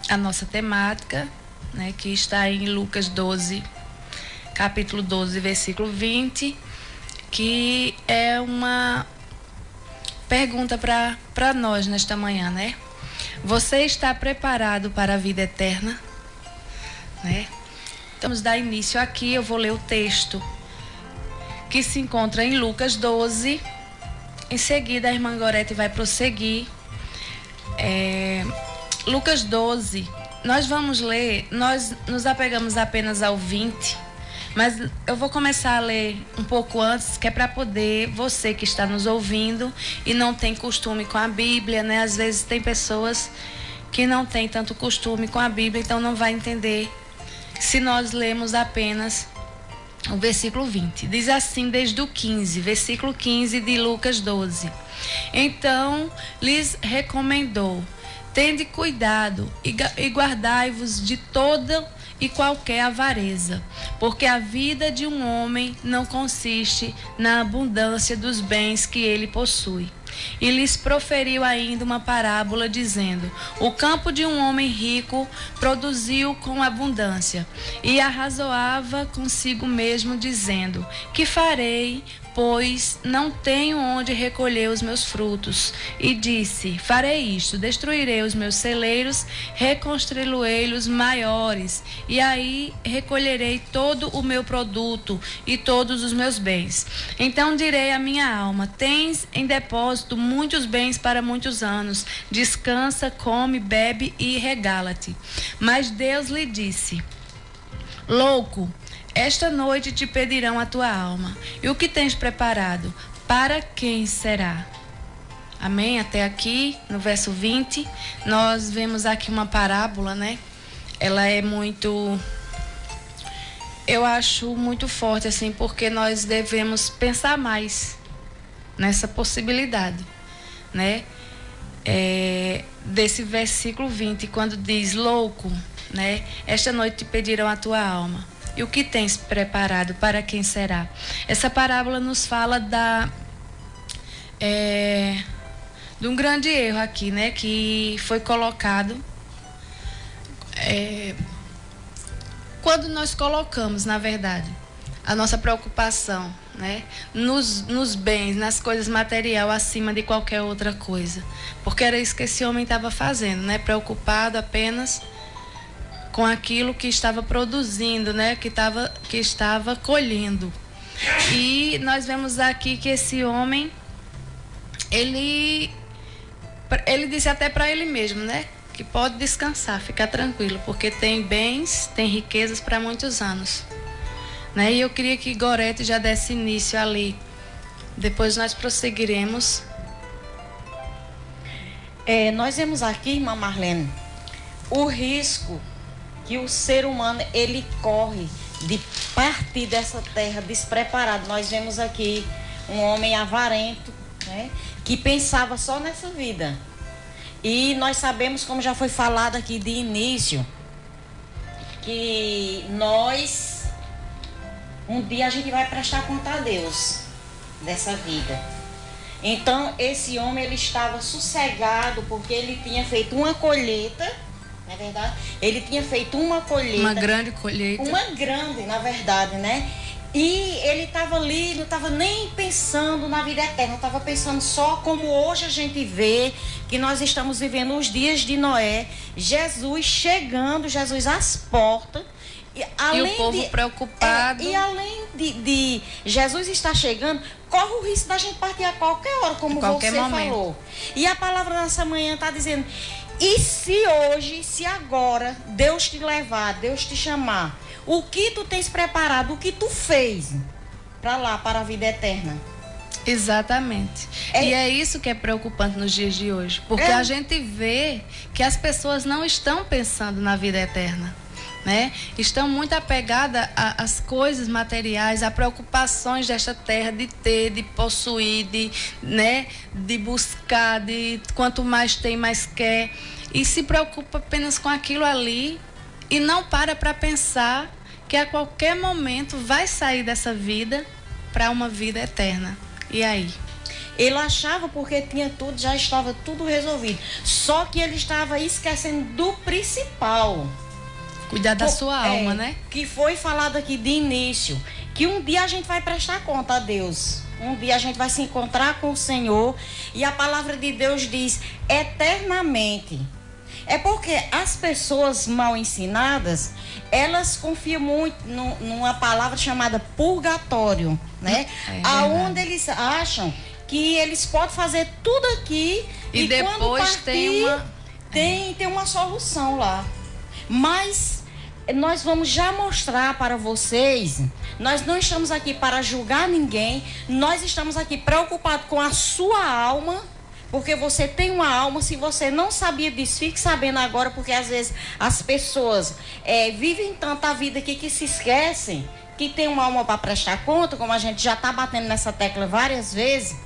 a nossa temática, né, que está em Lucas 12, capítulo 12, versículo 20, que é uma pergunta para nós nesta manhã, né? Você está preparado para a vida eterna? Né? Então, vamos dar início aqui, eu vou ler o texto que se encontra em Lucas 12. Em seguida, a irmã Gorete vai prosseguir. Lucas 12, nós vamos ler, nós nos apegamos apenas ao 20, mas eu vou começar a ler um pouco antes, que é para poder, você que está nos ouvindo e não tem costume com a Bíblia, né? Às vezes tem pessoas que não têm tanto costume com a Bíblia, então não vai entender se nós lemos apenas o versículo 20. Diz assim, desde o 15, versículo 15 de Lucas 12. Então lhes recomendou: tende cuidado e guardai-vos de toda e qualquer avareza, porque a vida de um homem não consiste na abundância dos bens que ele possui. E lhes proferiu ainda uma parábola, dizendo: o campo de um homem rico produziu com abundância, e arrazoava consigo mesmo, dizendo: que farei, pois não tenho onde recolher os meus frutos? E disse: farei isto, destruirei os meus celeiros, reconstruí-los maiores, e aí recolherei todo o meu produto e todos os meus bens. Então direi à minha alma: tens em depósito muitos bens para muitos anos, descansa, come, bebe e regala-te. Mas Deus lhe disse: louco, esta noite te pedirão a tua alma, e o que tens preparado, para quem será? Amém? Até aqui, no verso 20, nós vemos aqui uma parábola, né? Ela é muito, eu acho muito forte, assim, porque nós devemos pensar mais nessa possibilidade, né? Desse versículo 20, quando diz: louco, né? Esta noite te pedirão a tua alma. E o que tens preparado, para quem será? Essa parábola nos fala de um grande erro aqui, né? Que foi colocado quando nós colocamos, na verdade, a nossa preocupação, né, nos bens, nas coisas materiais, acima de qualquer outra coisa. Porque era isso que esse homem estava fazendo, né? Preocupado apenas com aquilo que estava produzindo, né? Que estava colhendo. E nós vemos aqui que esse homem, ele disse até para ele mesmo, né? Que pode descansar, ficar tranquilo, porque tem bens, tem riquezas para muitos anos, né? E eu queria que Gorete já desse início ali. Depois nós prosseguiremos. Nós vemos aqui, irmã Marlene, o risco que o ser humano ele corre de partir dessa terra despreparado. Nós vemos aqui um homem avarento, né, que pensava só nessa vida. E nós sabemos, como já foi falado aqui de início, que nós, um dia a gente vai prestar conta a Deus dessa vida. Então, esse homem, ele estava sossegado porque ele tinha feito uma colheita, não é verdade? Ele tinha feito uma colheita. Uma grande colheita. Uma grande, na verdade, né? E ele estava ali, não estava nem pensando na vida eterna, estava pensando só como hoje a gente vê que nós estamos vivendo os dias de Noé, Jesus chegando, Jesus às portas. E o povo preocupado. E além de Jesus estar chegando, corre o risco da gente partir a qualquer hora, como você falou. E a palavra nessa manhã está dizendo: e se hoje, se agora, Deus te levar, Deus te chamar, o que tu tens preparado, o que tu fez para lá, para a vida eterna? Exatamente. E é isso que é preocupante nos dias de hoje. Porque a gente vê que as pessoas não estão pensando na vida eterna, né? Estão muito apegadas às coisas materiais, a preocupações desta terra, de ter, de possuir, de buscar, de quanto mais tem, mais quer. E se preocupa apenas com aquilo ali e não para pensar que a qualquer momento vai sair dessa vida para uma vida eterna. E aí? Ele achava porque tinha tudo, já estava tudo resolvido. Só que ele estava esquecendo do principal. Cuidar da sua alma, né? Que foi falado aqui de início. Que um dia a gente vai prestar conta a Deus. Um dia a gente vai se encontrar com o Senhor. E a palavra de Deus diz eternamente. É porque as pessoas mal ensinadas, elas confiam muito numa palavra chamada purgatório, né? Aonde eles acham que eles podem fazer tudo aqui e depois quando partir, tem uma solução lá. Mas nós vamos já mostrar para vocês, nós não estamos aqui para julgar ninguém, nós estamos aqui preocupados com a sua alma, porque você tem uma alma. Se você não sabia disso, fique sabendo agora, porque às vezes as pessoas vivem tanta vida aqui que se esquecem que tem uma alma para prestar conta, como a gente já está batendo nessa tecla várias vezes,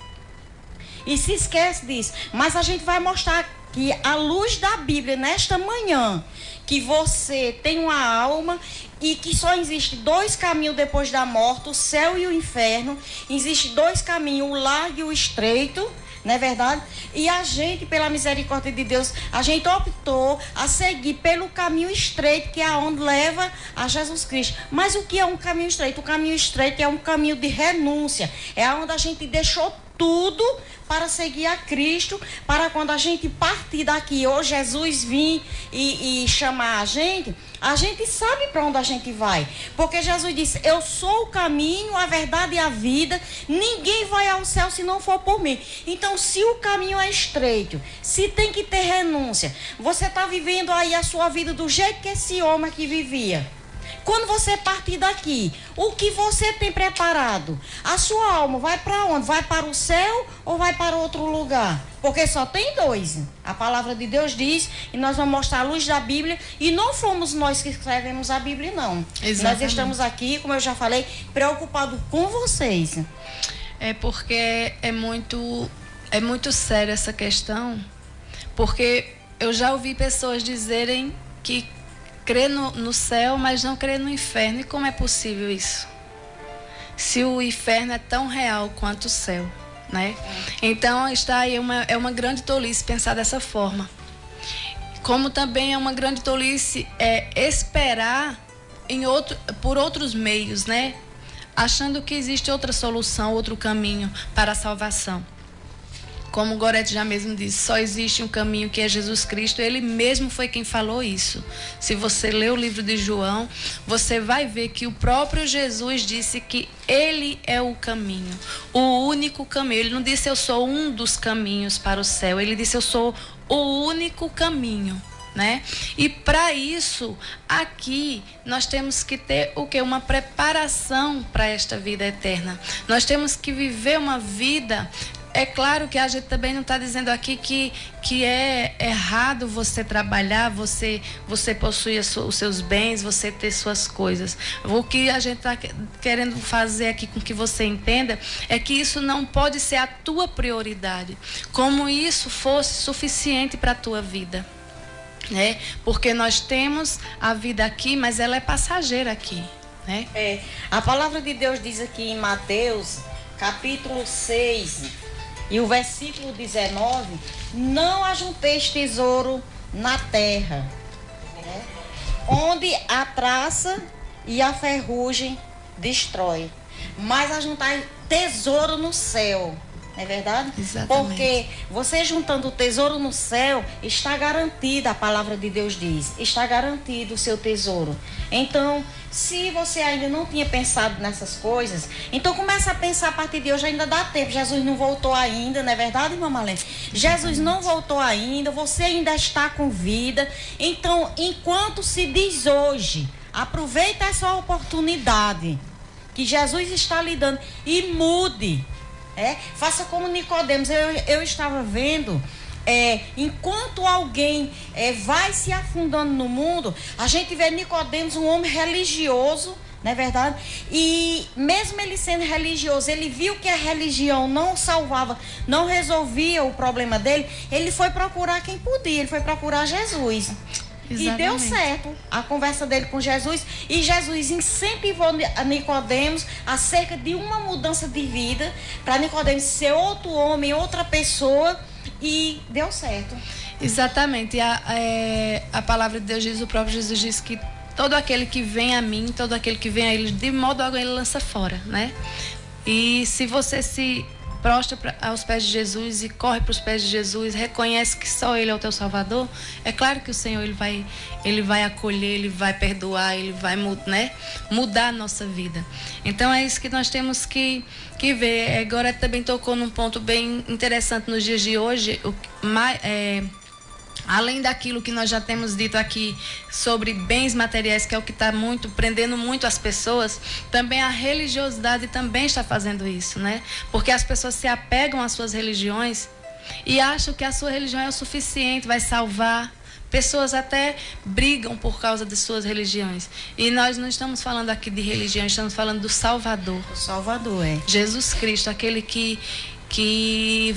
e se esquece disso. Mas a gente vai mostrar que à luz da Bíblia, nesta manhã, que você tem uma alma e que só existe 2 caminhos depois da morte, o céu e o inferno. Existem 2 caminhos, o largo e o estreito, não é verdade? E a gente, pela misericórdia de Deus, a gente optou a seguir pelo caminho estreito, que é onde leva a Jesus Cristo. Mas o que é um caminho estreito? O caminho estreito é um caminho de renúncia, é onde a gente deixou tudo para seguir a Cristo, para quando a gente partir daqui, ou Jesus vir e chamar a gente sabe para onde a gente vai. Porque Jesus disse, eu sou o caminho, a verdade e a vida, ninguém vai ao céu se não for por mim. Então, se o caminho é estreito, se tem que ter renúncia, você está vivendo aí a sua vida do jeito que esse homem aqui vivia. Quando você partir daqui, o que você tem preparado? A sua alma vai para onde? Vai para o céu ou vai para outro lugar? Porque só tem 2. A palavra de Deus diz, e nós vamos mostrar a luz da Bíblia, e não fomos nós que escrevemos a Bíblia, não. Exatamente. Nós estamos aqui, como eu já falei, preocupados com vocês. É porque é muito sério essa questão, porque eu já ouvi pessoas dizerem que crê no céu, mas não crê no inferno. E como é possível isso? Se o inferno é tão real quanto o céu, né? Então está aí uma grande tolice pensar dessa forma. Como também é uma grande tolice esperar por outros meios, né? Achando que existe outra solução, outro caminho para a salvação. Como Gorete já mesmo disse, só existe um caminho, que é Jesus Cristo. Ele mesmo foi quem falou isso. Se você ler o livro de João, você vai ver que o próprio Jesus disse que ele é o caminho, o único caminho. Ele não disse eu sou um dos caminhos para o céu, ele disse eu sou o único caminho, né? E para isso, aqui nós temos que ter o quê? Uma preparação para esta vida eterna. Nós temos que viver uma vida. É claro que a gente também não está dizendo aqui que é errado você trabalhar, você possuir os seus bens, você ter suas coisas. O que a gente está querendo fazer aqui com que você entenda é que isso não pode ser a tua prioridade, como isso fosse suficiente para a tua vida, né? Porque nós temos a vida aqui, mas ela é passageira aqui, né? A palavra de Deus diz aqui em Mateus, capítulo 6... e o versículo 19, não ajunteis tesouro na terra, né? Onde a traça e a ferrugem destrói, mas ajuntai tesouro no céu, não é verdade? Exatamente. Porque você juntando o tesouro no céu, está garantida, a palavra de Deus diz, está garantido o seu tesouro. Então, se você ainda não tinha pensado nessas coisas, então começa a pensar a partir de hoje, ainda dá tempo. Jesus não voltou ainda, não é verdade, irmã Marlene? Jesus não voltou ainda, você ainda está com vida. Então, enquanto se diz hoje, aproveita essa oportunidade que Jesus está lhe dando e mude. Faça como Nicodemos. Eu estava vendo, enquanto alguém vai se afundando no mundo, a gente vê Nicodemos, um homem religioso, não é verdade? E mesmo ele sendo religioso, ele viu que a religião não salvava, não resolvia o problema dele. Ele foi procurar quem podia, ele foi procurar Jesus. E deu certo a conversa dele com Jesus. E Jesus incentivou a Nicodemos acerca de uma mudança de vida, para Nicodemos ser outro homem, outra pessoa, e deu certo. Exatamente. A palavra de Deus diz, o próprio Jesus diz que todo aquele que vem a mim, todo aquele que vem a ele, de modo algum ele lança fora, né? E se você se prostra aos pés de Jesus e corre para os pés de Jesus, reconhece que só Ele é o teu Salvador, é claro que o Senhor ele vai acolher, Ele vai perdoar, Ele vai, né, mudar a nossa vida. Então é isso que nós temos que ver. Agora também tocou num ponto bem interessante nos dias de hoje, além daquilo que nós já temos dito aqui sobre bens materiais, que é o que está prendendo muito as pessoas, também a religiosidade também está fazendo isso, né? Porque as pessoas se apegam às suas religiões e acham que a sua religião é o suficiente, vai salvar. Pessoas até brigam por causa de suas religiões. E nós não estamos falando aqui de religião, estamos falando do Salvador. O Salvador, Jesus Cristo, aquele que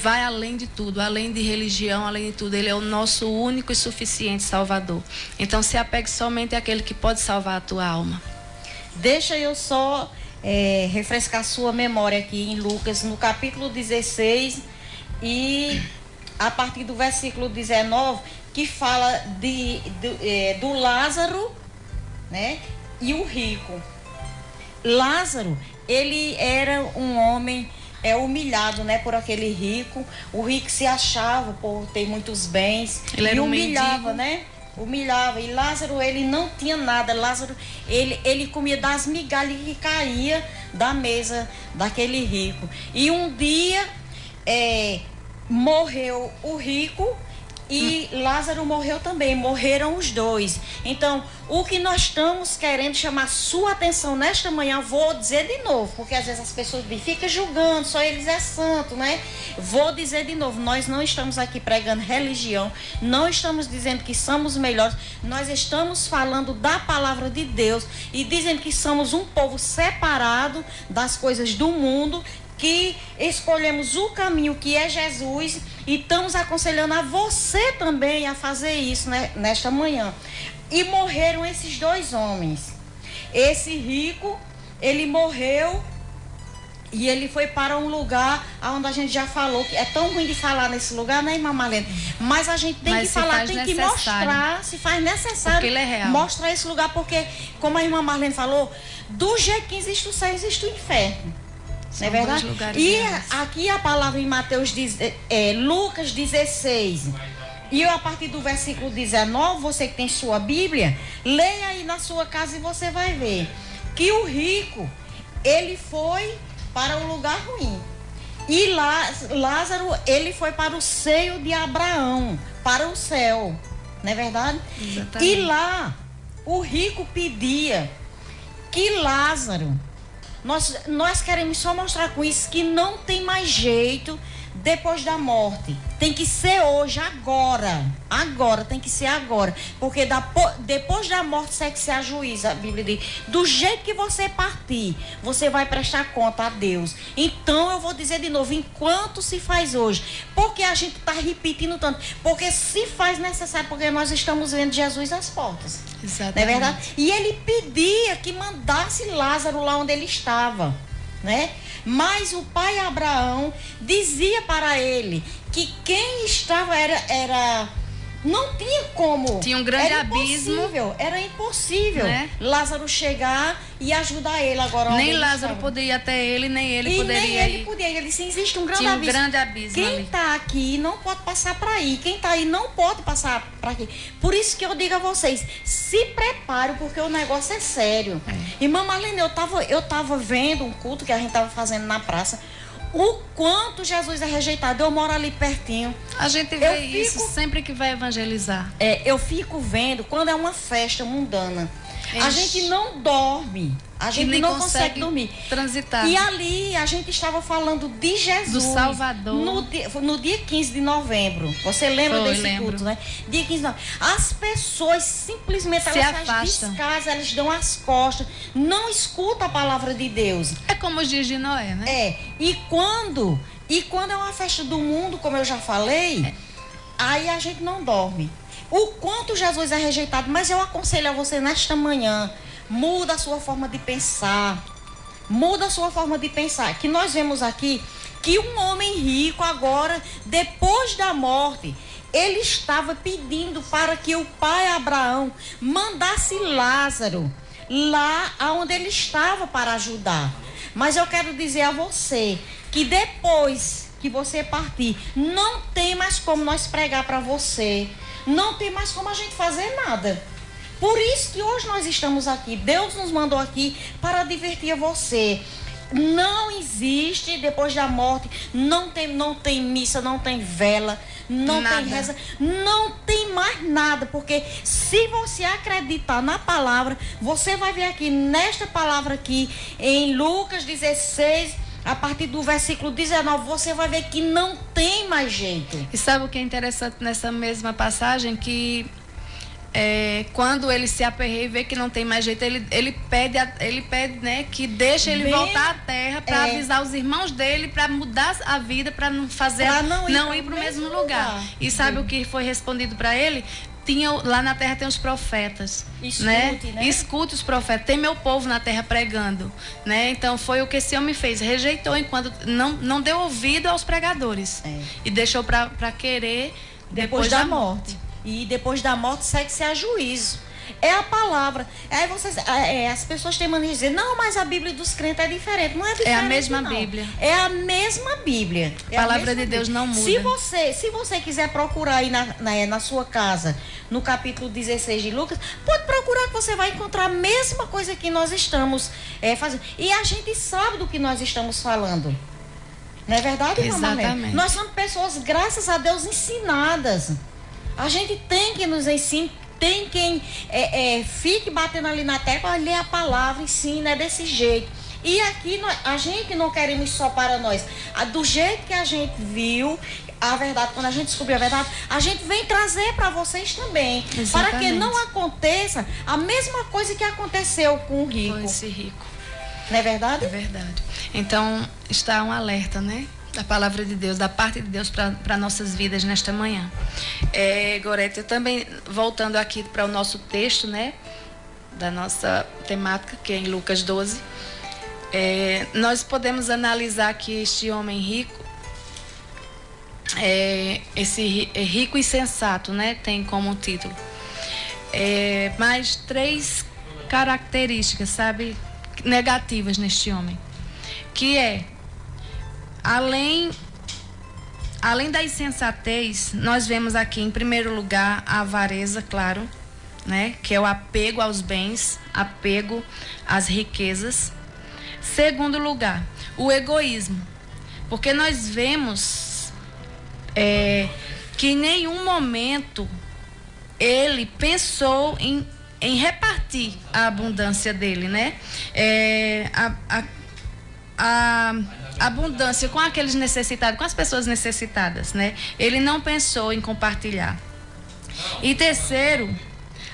vai além de tudo, além de religião, além de tudo. Ele é o nosso único e suficiente Salvador. Então se apegue somente àquele que pode salvar a tua alma. Deixa eu só refrescar sua memória aqui em Lucas, no capítulo 16, e a partir do versículo 19, que fala do Lázaro, né, e o rico. Lázaro, ele era um homem humilhado, né, por aquele rico. O rico se achava por ter muitos bens. Ele era humilhava, né? Humilhava. E Lázaro, ele não tinha nada. Lázaro, ele comia das migalhas que caía da mesa daquele rico. E um dia morreu o rico e Lázaro morreu também, morreram os dois. Então, o que nós estamos querendo chamar sua atenção nesta manhã, vou dizer de novo, porque às vezes as pessoas ficam julgando, só eles é santo, né? Vou dizer de novo, nós não estamos aqui pregando religião, não estamos dizendo que somos melhores, nós estamos falando da palavra de Deus e dizendo que somos um povo separado das coisas do mundo, que escolhemos o caminho que é Jesus, e estamos aconselhando a você também a fazer isso, né, nesta manhã. E morreram esses dois homens. Esse rico, ele morreu e ele foi para um lugar onde a gente já falou, que é tão ruim de falar nesse lugar, né, irmã Marlene? Mas a gente tem que falar, tem que mostrar, se faz necessário, porque ele é real. Mostrar esse lugar, porque, como a irmã Marlene falou, do jeito que existe o céu, existe o inferno. Não é verdade? E aqui a palavra em Mateus Lucas 16. E a partir do versículo 19, você que tem sua Bíblia, leia aí na sua casa e você vai ver que o rico, ele foi para um lugar ruim. E Lázaro, ele foi para o seio de Abraão, para o céu. Não é verdade? Exatamente. E lá, o rico pedia que Lázaro... Nós queremos só mostrar com isso que não tem mais jeito depois da morte. Tem que ser hoje, agora. Agora, tem que ser agora. Porque depois da morte é que se ajuiza, a Bíblia diz. Do jeito que você partir, você vai prestar conta a Deus. Então, eu vou dizer de novo, enquanto se faz hoje. Porque a gente está repetindo tanto. Porque se faz necessário, porque nós estamos vendo Jesus às portas. Exatamente. Não é verdade? E ele pedia que mandasse Lázaro lá onde ele estava, né? Mas o pai Abraão dizia para ele que quem estava era não tinha como. Tinha um grande abismo. Era impossível, né? Lázaro chegar e ajudar ele agora. Nem Lázaro poderia ir até ele, nem ele poderia ir. Nem ele podia. Ele disse, existe um grande Tinha abismo. Um grande abismo. Quem está aqui não pode passar para aí. Quem está aí não pode passar para aqui. Por isso que eu digo a vocês, se preparem, porque o negócio é sério. Irmã Marlene, eu tava vendo um culto que a gente tava fazendo na praça. O quanto Jesus é rejeitado. Eu moro ali pertinho. A gente vê isso sempre que vai evangelizar. Eu fico vendo quando é uma festa mundana. A gente não dorme. A gente não consegue dormir. Transitar. E ali a gente estava falando de Jesus. Do Salvador. No dia 15 de novembro. Você lembra desse culto, né? Dia 15 de novembro. As pessoas simplesmente se afastam. Descasam, elas dão as costas. Não escutam a palavra de Deus. É como os dias de Noé, né? E quando é uma festa do mundo, como eu já falei, aí a gente não dorme. o quanto Jesus é rejeitado. Mas eu aconselho a você nesta manhã, muda a sua forma de pensar. Muda a sua forma de pensar. Que nós vemos aqui que um homem rico agora, depois da morte, ele estava pedindo para que o pai Abraão mandasse Lázaro lá onde ele estava para ajudar. Mas eu quero dizer a você que depois que você partir, não tem mais como nós pregar para você. Não tem mais como a gente fazer nada. Por isso que hoje nós estamos aqui. Deus nos mandou aqui para divertir você. Não existe depois da morte, não tem missa, não tem vela, não nada. Tem reza, não tem mais nada, porque se você acreditar na palavra, você vai ver aqui nesta palavra aqui em Lucas 16, a partir do versículo 19, você vai ver que não tem mais jeito. E sabe o que é interessante nessa mesma passagem? Que quando ele se aperreia e vê que não tem mais jeito, ele pede, né, que deixe ele voltar à terra para avisar os irmãos dele, para mudar a vida, para não fazer, não ir para o mesmo lugar. E sabe o que foi respondido para ele? Lá na terra tem os profetas, né? Escute os profetas, tem meu povo na terra pregando, né? Então foi o que esse homem fez, rejeitou enquanto não deu ouvido aos pregadores e deixou para querer depois da morte. E depois da morte segue-se a juízo. É a palavra. Aí as pessoas têm mania de dizer, não, mas a Bíblia dos crentes é diferente. Não é diferente, é a mesma não. Bíblia. É a mesma Bíblia. A palavra de Deus não muda. Se você quiser procurar aí na sua casa, no capítulo 16 de Lucas, pode procurar que você vai encontrar a mesma coisa que nós estamos fazendo. E a gente sabe do que nós estamos falando. Não é verdade, irmã Marlene? Nós somos pessoas, graças a Deus, ensinadas. A gente tem que nos ensinar, tem quem fique batendo ali na tecla, ler a palavra, ensina, é desse jeito. E aqui a gente não queremos só para nós. Do jeito que a gente viu a verdade, quando a gente descobriu a verdade, a gente vem trazer para vocês também. Exatamente. Para que não aconteça a mesma coisa que aconteceu com o rico. Com esse rico. Não é verdade? É verdade. Então, está um alerta, né? Da palavra de Deus, da parte de Deus para nossas vidas nesta manhã. Gorete, eu também, voltando aqui para o nosso texto, né, da nossa temática, que é em Lucas 12, nós podemos analisar que este homem rico, esse rico e sensato, né, tem como título, mais 3 características, sabe, negativas neste homem, que além da insensatez, nós vemos aqui, em primeiro lugar, a avareza, claro, né? Que é o apego aos bens, apego às riquezas. Segundo lugar, o egoísmo. Porque nós vemos que em nenhum momento ele pensou em repartir a abundância dele, né? A abundância com aqueles necessitados, com as pessoas necessitadas, né? Ele não pensou em compartilhar. E terceiro,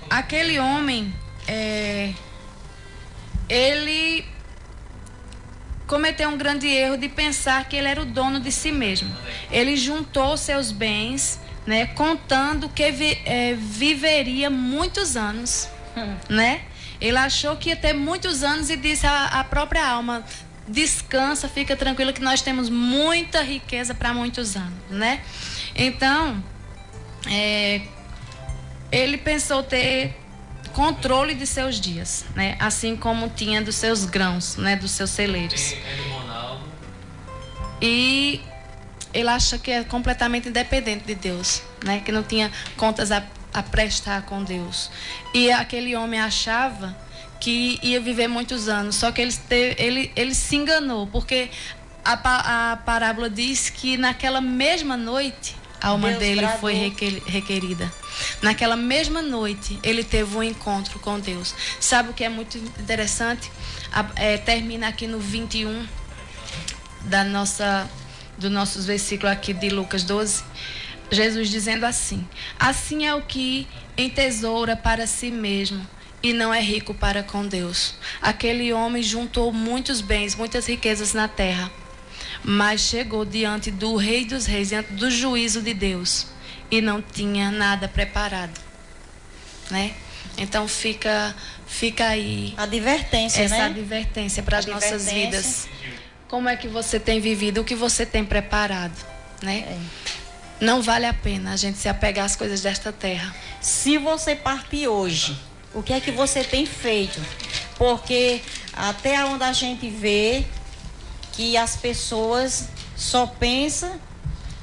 aquele homem, ele cometeu um grande erro de pensar que ele era o dono de si mesmo. Ele juntou seus bens, né? Contando que viveria muitos anos, né? Ele achou que ia ter muitos anos e disse à própria alma: descansa, fica tranquila que nós temos muita riqueza para muitos anos, né? Então, ele pensou ter controle de seus dias, né? Assim como tinha dos seus grãos, né? Dos seus celeiros. E ele acha que é completamente independente de Deus, né? Que não tinha contas a prestar com Deus. E aquele homem achava que ia viver muitos anos, só que ele se enganou, porque a parábola diz que naquela mesma noite a alma dele foi requerida. Naquela mesma noite ele teve um encontro com Deus. Sabe o que é muito interessante? Termina aqui no 21 do nossos versículos aqui de Lucas 12, Jesus dizendo assim: assim é o que entesoura para si mesmo e não é rico para com Deus. Aquele homem juntou muitos bens, muitas riquezas na terra, mas chegou diante do Rei dos Reis, diante do juízo de Deus, e não tinha nada preparado. né? Então fica aí Advertência, essa né? advertência para as nossas vidas. Como é que você tem vivido, o que você tem preparado, né? Não vale a pena a gente se apegar às coisas desta terra. Se você partir hoje, o que é que você tem feito? Porque até onde a gente vê que as pessoas só pensam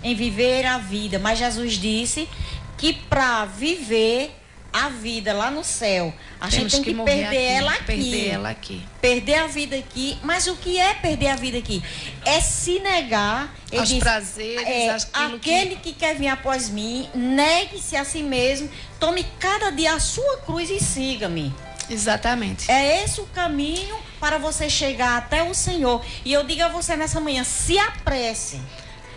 em viver a vida, mas Jesus disse que para viver a vida lá no céu, a gente tem que perder ela aqui. Perder ela aqui. Perder a vida aqui. Mas o que é perder a vida aqui? É se negar. Aos prazeres, aquele que quer vir após mim, negue-se a si mesmo, tome cada dia a sua cruz e siga-me. Exatamente. É esse o caminho para você chegar até o Senhor. E eu digo a você nessa manhã, se apresse.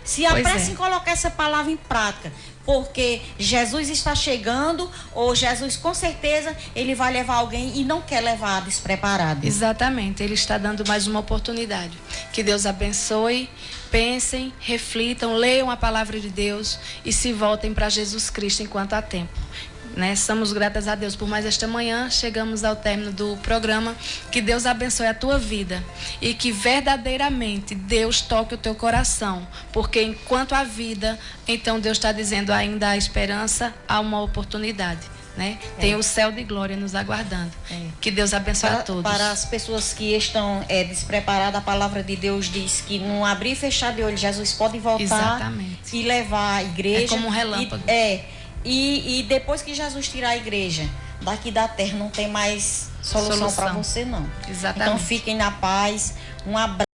Se apresse em colocar essa palavra em prática. Porque Jesus está chegando, ou Jesus com certeza ele vai levar alguém e não quer levar despreparado. Exatamente, ele está dando mais uma oportunidade. Que Deus abençoe, pensem, reflitam, leiam a palavra de Deus e se voltem para Jesus Cristo enquanto há tempo. Né? Somos gratas a Deus por mais esta manhã. Chegamos ao término do programa. Que Deus abençoe a tua vida e que verdadeiramente Deus toque o teu coração, porque enquanto há vida, então Deus está dizendo, ainda há esperança, há uma oportunidade, né? Tem o céu de glória nos aguardando. Que Deus abençoe a todos. Para as pessoas que estão despreparadas, a palavra de Deus diz que no abrir e fechar de olho, Jesus pode voltar. Exatamente. E levar a igreja. É como um relâmpago. E depois que Jesus tirar a igreja daqui da terra, não tem mais solução para você, não. Exatamente. Então fiquem na paz. Um abraço.